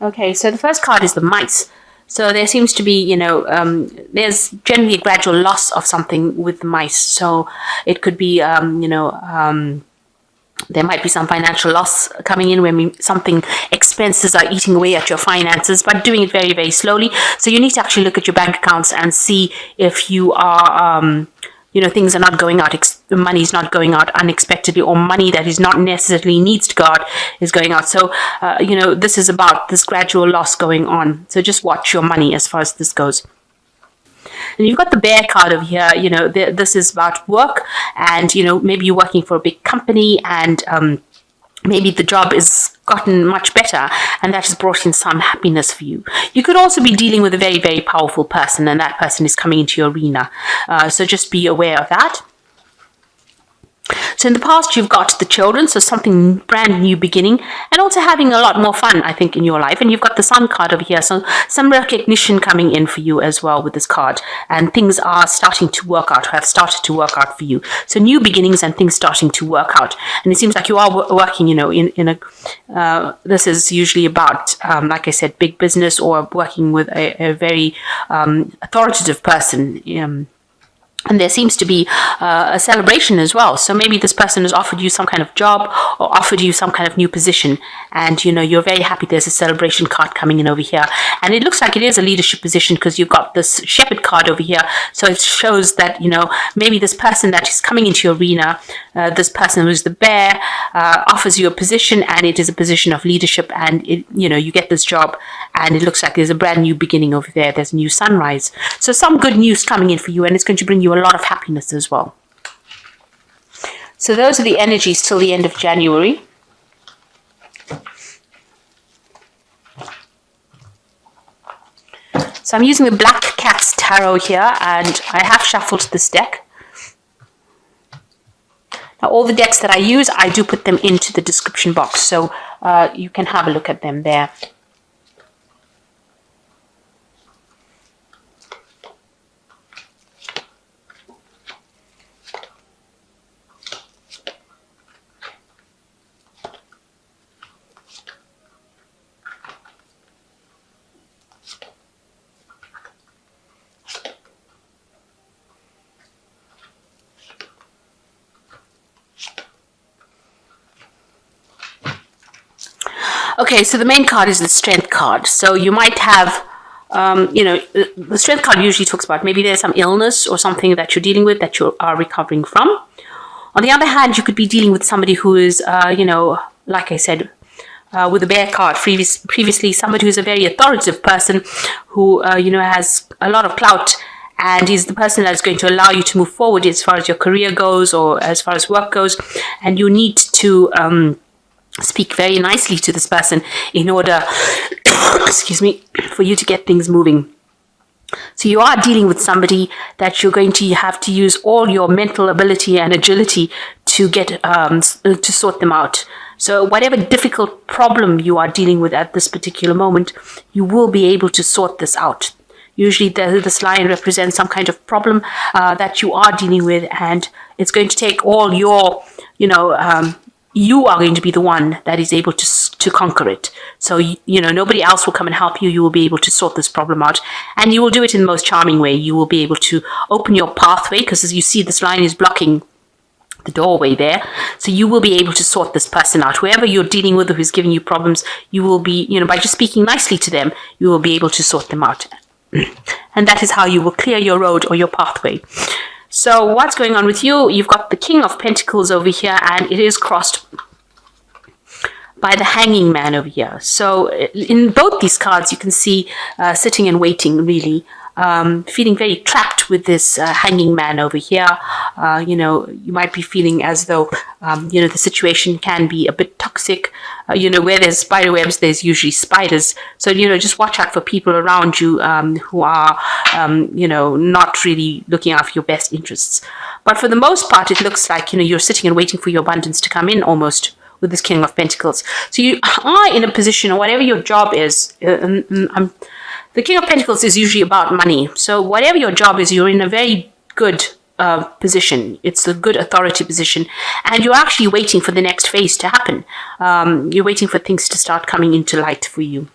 Okay, so the first card is the mice. So there seems to be, there's generally a gradual loss of something with the mice. So it could be, there might be some financial loss coming in when something expenses are eating away at your finances, but doing it very, very slowly. So you need to actually look at your bank accounts and see if you are, things are not going out, money is not going out unexpectedly, or money that is not necessarily needs to go out is going out. So, this is about this gradual loss going on. So just watch your money as far as this goes. And you've got the bear card over here. This is about work, and, maybe you're working for a big company, and maybe the job is gotten much better, and that has brought in some happiness for you. You could also be dealing with a very, very powerful person, and that person is coming into your arena. So just be aware of that. So in the past, you've got the children, so something brand new beginning, and also having a lot more fun, I think, in your life. And you've got the sun card over here, so some recognition coming in for you as well with this card, and things are starting to work out, or have started to work out for you. So new beginnings and things starting to work out. And it seems like you are working, this is usually about, like I said, big business, or working with a very authoritative person. And there seems to be a celebration as well. So maybe this person has offered you some kind of job, or offered you some kind of new position, and you're very happy. There's a celebration card coming in over here, and it looks like it is a leadership position, because you've got this shepherd card over here. So it shows that maybe this person that is coming into your arena, this person who's the bear, offers you a position, and it is a position of leadership, and you get this job, and it looks like there's a brand new beginning over there. There's a new sunrise. So some good news coming in for you, and it's going to bring you a lot of happiness as well. So those are the energies till the end of January. So I'm using the Black Cat's Tarot here, and I have shuffled this deck. Now all the decks that I use, I do put them into the description box, so you can have a look at them there. Okay, so the main card is the Strength card. So you might have, the Strength card usually talks about maybe there's some illness or something that you're dealing with that you are recovering from. On the other hand, you could be dealing with somebody who is, like I said, with the Bear card previously, somebody who's a very authoritative person who, has a lot of clout, and is the person that's going to allow you to move forward as far as your career goes, or as far as work goes. And you need to speak very nicely to this person in order, excuse me, for you to get things moving. So you are dealing with somebody that you're going to have to use all your mental ability and agility to get to sort them out. So whatever difficult problem you are dealing with at this particular moment, you will be able to sort this out. Usually this line represents some kind of problem that you are dealing with, and it's going to take all your, you are going to be the one that is able to conquer it. So, nobody else will come and help you. You will be able to sort this problem out, and you will do it in the most charming way. You will be able to open your pathway, because as you see, this line is blocking the doorway there. So you will be able to sort this person out. Whoever you're dealing with, who's giving you problems, you will be, by just speaking nicely to them, you will be able to sort them out. And that is how you will clear your road or your pathway. So what's going on with you? You've got the King of Pentacles over here, and it is crossed by the Hanging Man over here. So in both these cards, you can see sitting and waiting, really. Feeling very trapped with this Hanging Man over here. You might be feeling as though, the situation can be a bit toxic. Where there's spider webs, there's usually spiders. So, just watch out for people around you who are, not really looking out for your best interests. But for the most part, it looks like, you're sitting and waiting for your abundance to come in almost with this King of Pentacles. So you are in a position, or whatever your job is, the King of Pentacles is usually about money. So whatever your job is, you're in a very good position. It's a good authority position. And you're actually waiting for the next phase to happen. You're waiting for things to start coming into light for you.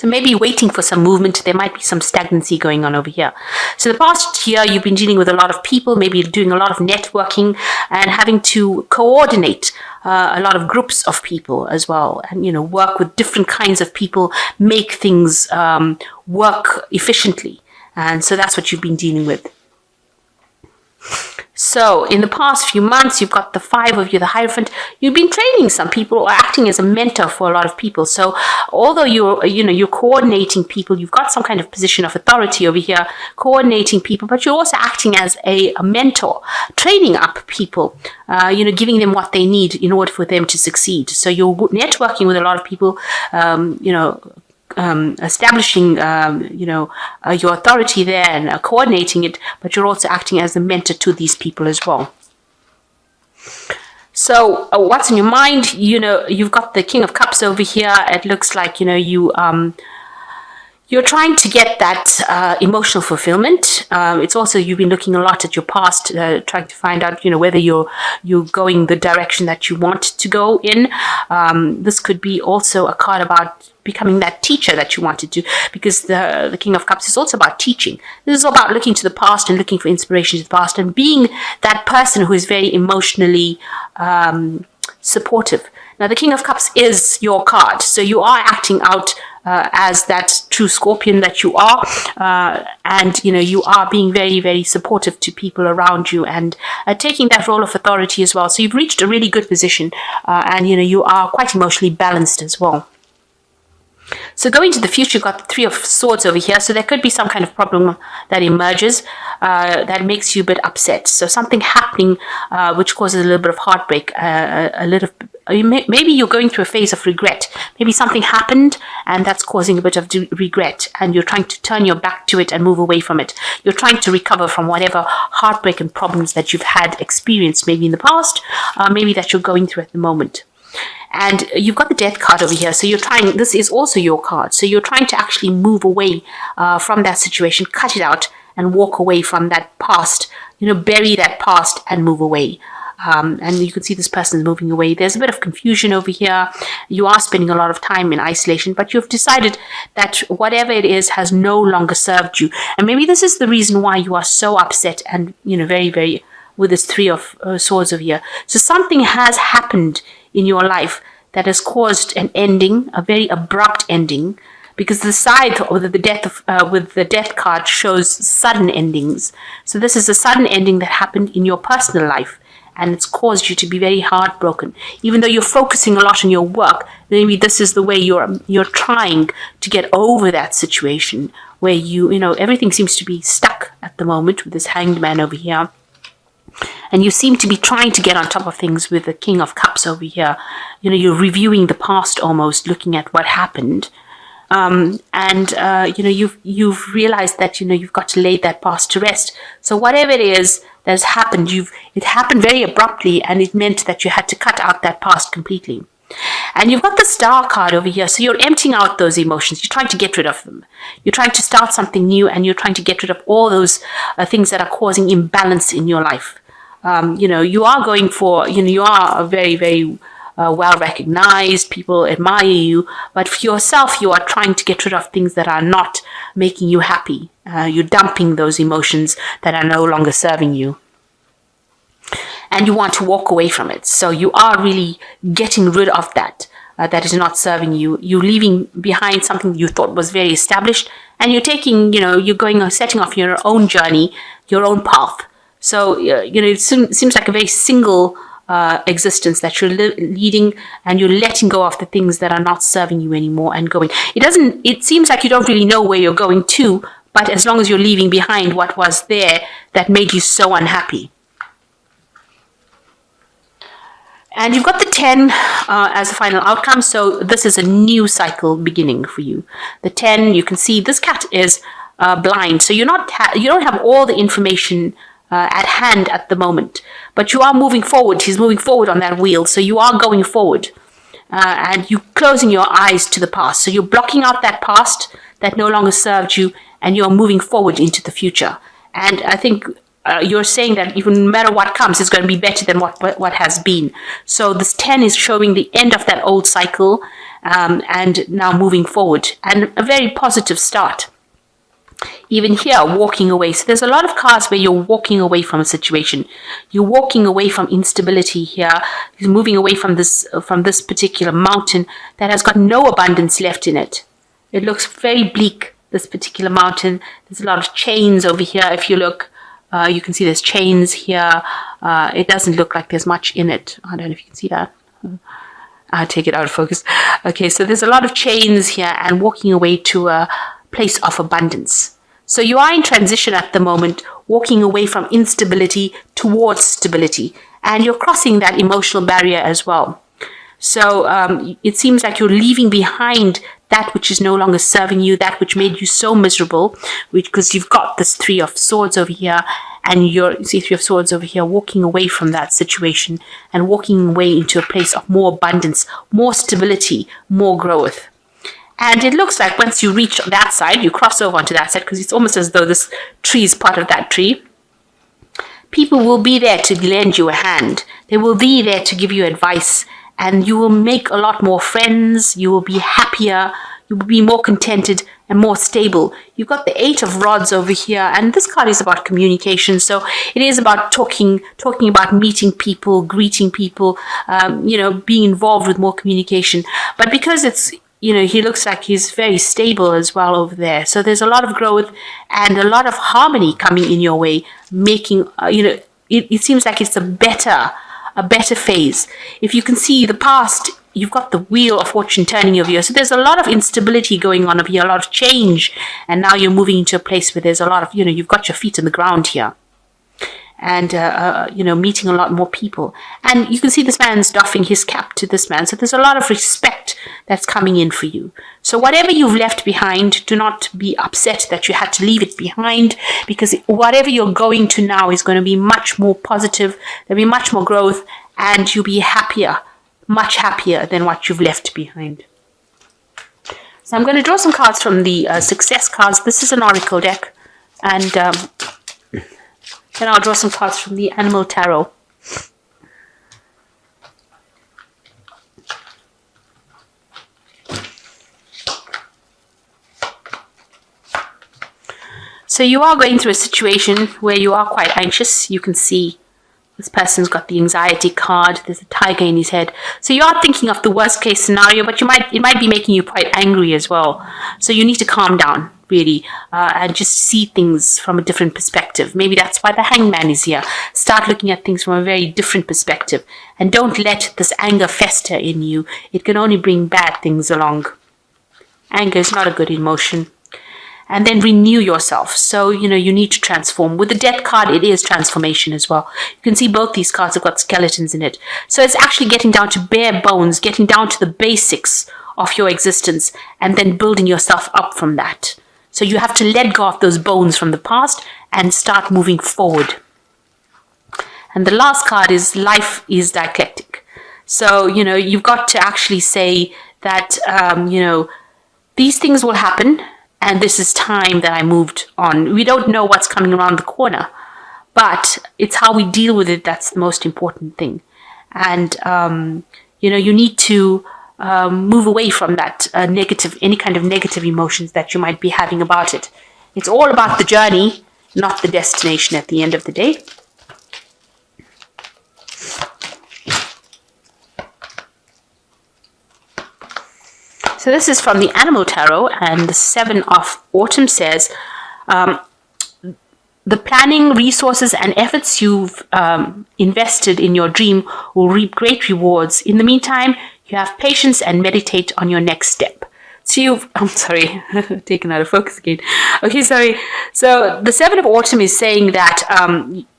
So maybe waiting for some movement, there might be some stagnancy going on over here. So the past year, you've been dealing with a lot of people, maybe doing a lot of networking and having to coordinate a lot of groups of people as well, and work with different kinds of people, make things work efficiently. And so that's what you've been dealing with. So in the past few months, you've got the 5 of you, the Hierophant. You've been training some people or acting as a mentor for a lot of people. So although you're coordinating people, you've got some kind of position of authority over here, coordinating people, but you're also acting as a mentor, training up people, giving them what they need in order for them to succeed. So you're networking with a lot of people, establishing, your authority there and coordinating it, but you're also acting as a mentor to these people as well. So what's in your mind? You've got the King of Cups over here. It looks like, you're trying to get that emotional fulfillment. It's also, you've been looking a lot at your past, trying to find out, whether you're going the direction that you want to go in. This could be also a card about becoming that teacher that you wanted to, because the King of Cups is also about teaching. This is about looking to the past and looking for inspiration to the past and being that person who is very emotionally supportive. Now, the King of Cups is your card, so you are acting out as that true Scorpion that you are, and you are being very, very supportive to people around you and taking that role of authority as well. So you've reached a really good position, and you are quite emotionally balanced as well. So going to the future, you've got the 3 of Swords over here. So there could be some kind of problem that emerges that makes you a bit upset. So something happening which causes a little bit of heartbreak, maybe you're going through a phase of regret. Maybe something happened and that's causing a bit of regret, and you're trying to turn your back to it and move away from it. You're trying to recover from whatever heartbreak and problems that you've had experienced maybe in the past, maybe that you're going through at the moment. And you've got the Death card over here. So you're trying, this is also your card. So you're trying to actually move away from that situation, cut it out and walk away from that past, bury that past and move away. And you can see this person is moving away. There's a bit of confusion over here. You are spending a lot of time in isolation, but you've decided that whatever it is has no longer served you. And maybe this is the reason why you are so upset and, very, very, with this 3 of Swords over here. So something has happened in your life that has caused an ending, a very abrupt ending, because the side with the Death card shows sudden endings. So this is a sudden ending that happened in your personal life, and it's caused you to be very heartbroken. Even though you're focusing a lot on your work, maybe this is the way you're trying to get over that situation where everything seems to be stuck at the moment with this Hanged Man over here. And you seem to be trying to get on top of things with the King of Cups over here. You're reviewing the past almost, looking at what happened. You've realized that, you've got to lay that past to rest. So whatever it is that's happened, it happened very abruptly, and it meant that you had to cut out that past completely. And you've got the Star card over here. So you're emptying out those emotions. You're trying to get rid of them. You're trying to start something new, and you're trying to get rid of all those things that are causing imbalance in your life. You are going for, you are very, very well recognized. People admire you. But for yourself, you are trying to get rid of things that are not making you happy. You're dumping those emotions that are no longer serving you. And you want to walk away from it. So you are really getting rid of that that is not serving you. You're leaving behind something you thought was very established, and you're taking, you're going, setting off your own journey, your own path. So, it seems like a very single existence that you're leading, and you're letting go of the things that are not serving you anymore and going. It seems like you don't really know where you're going to, but as long as you're leaving behind what was there that made you so unhappy. And you've got the 10 as a final outcome. So this is a new cycle beginning for you. The 10, you can see this cat is blind. So you don't have all the information at hand at the moment, but you are moving forward. He's moving forward on that wheel. So you are going forward, and you're closing your eyes to the past. So you're blocking out that past that no longer served you, and you're moving forward into the future. And I think you're saying that even no matter what comes, it's going to be better than what has been. So this 10 is showing the end of that old cycle, and now moving forward, and a very positive start. Even here, walking away. So there's a lot of cards where you're walking away from a situation. You're walking away from instability here. You're moving away from this particular mountain that has got no abundance left in it. It looks very bleak, this particular mountain. There's a lot of chains over here. If you look, you can see there's chains here. It doesn't look like there's much in it. I don't know if you can see that. I'll take it out of focus. Okay, so there's a lot of chains here, and walking away to a place of abundance. So you are in transition at the moment, walking away from instability towards stability, and you're crossing that emotional barrier as well. So it seems like you're leaving behind that which is no longer serving you, that which made you so miserable, because you've got this Three of Swords over here, and you see Three of Swords over here, walking away from that situation and walking away into a place of more abundance, more stability, more growth. And it looks like once you reach that side, you cross over onto that side, because it's almost as though this tree is part of that tree. People will be there to lend you a hand. They will be there to give you advice, and you will make a lot more friends. You will be happier. You will be more contented and more stable. You've got the Eight of Rods over here, and this card is about communication. So it is about talking about meeting people, greeting people, being involved with more communication. But because it's, he looks like he's very stable as well over there. So there's a lot of growth and a lot of harmony coming in your way, making, it seems like it's a better phase. If you can see the past, you've got the Wheel of Fortune turning over here. So there's a lot of instability going on over here, a lot of change. And now you're moving into a place where there's a lot of, you've got your feet on the ground here. And, meeting a lot more people. And you can see this man's doffing his cap to this man. So there's a lot of respect that's coming in for you. So whatever you've left behind, do not be upset that you had to leave it behind, because whatever you're going to now is going to be much more positive. There'll be much more growth, and you'll be happier, much happier than what you've left behind. So I'm going to draw some cards from the success cards. This is an oracle deck. And then I'll draw some cards from the Animal Tarot. So you are going through a situation where you are quite anxious. You can see this person's got the anxiety card. There's a tiger in his head. So you are thinking of the worst case scenario, but it might be making you quite angry as well. So you need to calm down, really, and just see things from a different perspective. Maybe that's why the Hangman is here. Start looking at things from a very different perspective, and don't let this anger fester in you. It can only bring bad things along. Anger is not a good emotion. And then renew yourself. So, you need to transform. With the Death card, it is transformation as well. You can see both these cards have got skeletons in it. So it's actually getting down to bare bones, getting down to the basics of your existence, and then building yourself up from that. So you have to let go of those bones from the past and start moving forward. And the last card is Life is Dialectic. So, you've got to actually say that, these things will happen, and this is time that I moved on. We don't know what's coming around the corner, but it's how we deal with it that's the most important thing. And, you need to move away from that any kind of negative emotions that you might be having about it. It's all about the journey, not the destination at the end of the day. So this is from the Animal Tarot, and the Seven of Autumn says, the planning, resources, and efforts you've invested in your dream will reap great rewards. In the meantime, you have patience and meditate on your next step. So I'm sorry, taken out of focus again. Okay, sorry. So the Seven of Autumn is saying that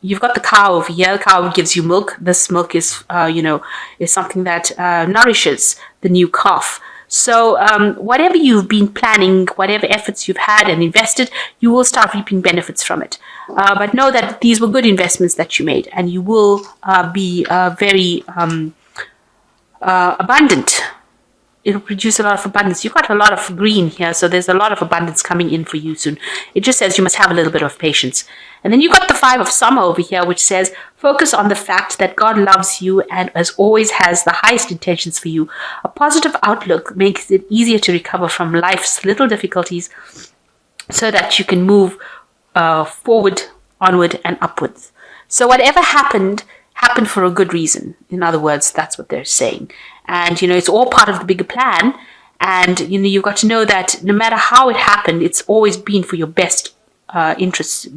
you've got the cow over here. The cow gives you milk. This milk is, is something that nourishes the new calf. So whatever you've been planning, whatever efforts you've had and invested, you will start reaping benefits from it. But know that these were good investments that you made, and you will be very abundant it'll produce a lot of abundance. You've got a lot of green here, so there's a lot of abundance coming in for you soon. It just says you must have a little bit of patience. And then you've got the 5 of summer over here, which says focus on the fact that God loves you and as always has the highest intentions for you. A positive outlook makes it easier to recover from life's little difficulties so that you can move forward, onward, and upwards. So whatever happened for a good reason. In other words, that's what they're saying. And, it's all part of the bigger plan. And, you've got to know that no matter how it happened, it's always been for your best interests.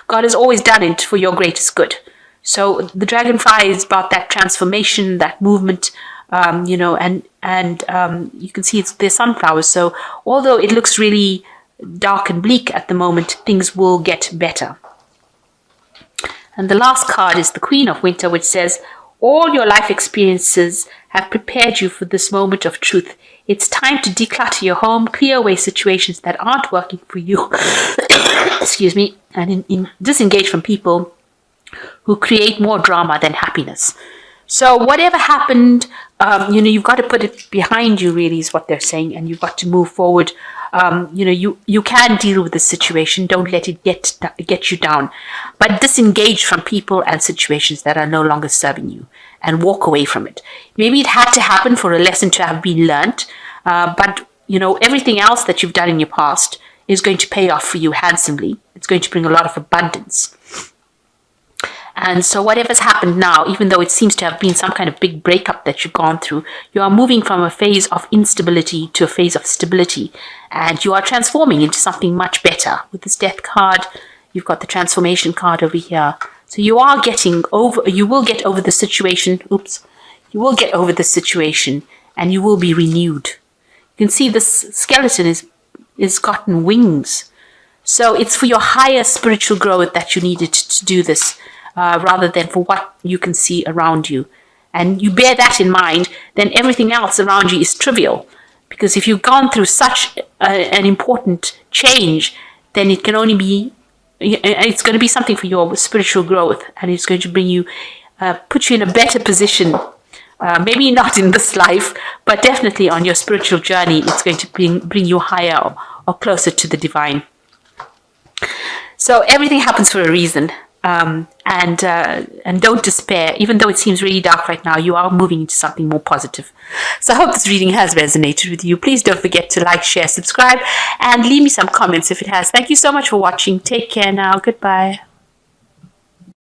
God has always done it for your greatest good. So the dragonfly is about that transformation, that movement, and you can see there's sunflowers. So although it looks really dark and bleak at the moment, things will get better. And the last card is the Queen of Winter, which says, all your life experiences have prepared you for this moment of truth. It's time to declutter your home, clear away situations that aren't working for you, excuse me, and disengage from people who create more drama than happiness. So whatever happened, you've got to put it behind you, really, is what they're saying, and you've got to move forward. You can deal with the situation. Don't let it get you down, but disengage from people and situations that are no longer serving you, and walk away from it. Maybe it had to happen for a lesson to have been learnt, but everything else that you've done in your past is going to pay off for you handsomely. It's going to bring a lot of abundance. And so whatever's happened now, even though it seems to have been some kind of big breakup that you've gone through, you are moving from a phase of instability to a phase of stability. And you are transforming into something much better. With this Death card, you've got the transformation card over here. So you will get over the situation. You will get over the situation and you will be renewed. You can see this skeleton is gotten wings. So it's for your higher spiritual growth that you needed to do this. Rather than for what you can see around you. And you bear that in mind, then everything else around you is trivial. Because if you've gone through such an important change, then it's going to be something for your spiritual growth, and it's going to bring you, put you in a better position. Maybe not in this life, but definitely on your spiritual journey, it's going to bring you higher or closer to the divine. So everything happens for a reason. And don't despair. Even though it seems really dark right now, you are moving into something more positive. So I hope this reading has resonated with you. Please don't forget to like, share, subscribe, and leave me some comments if it has. Thank you so much for watching. Take care now. Goodbye.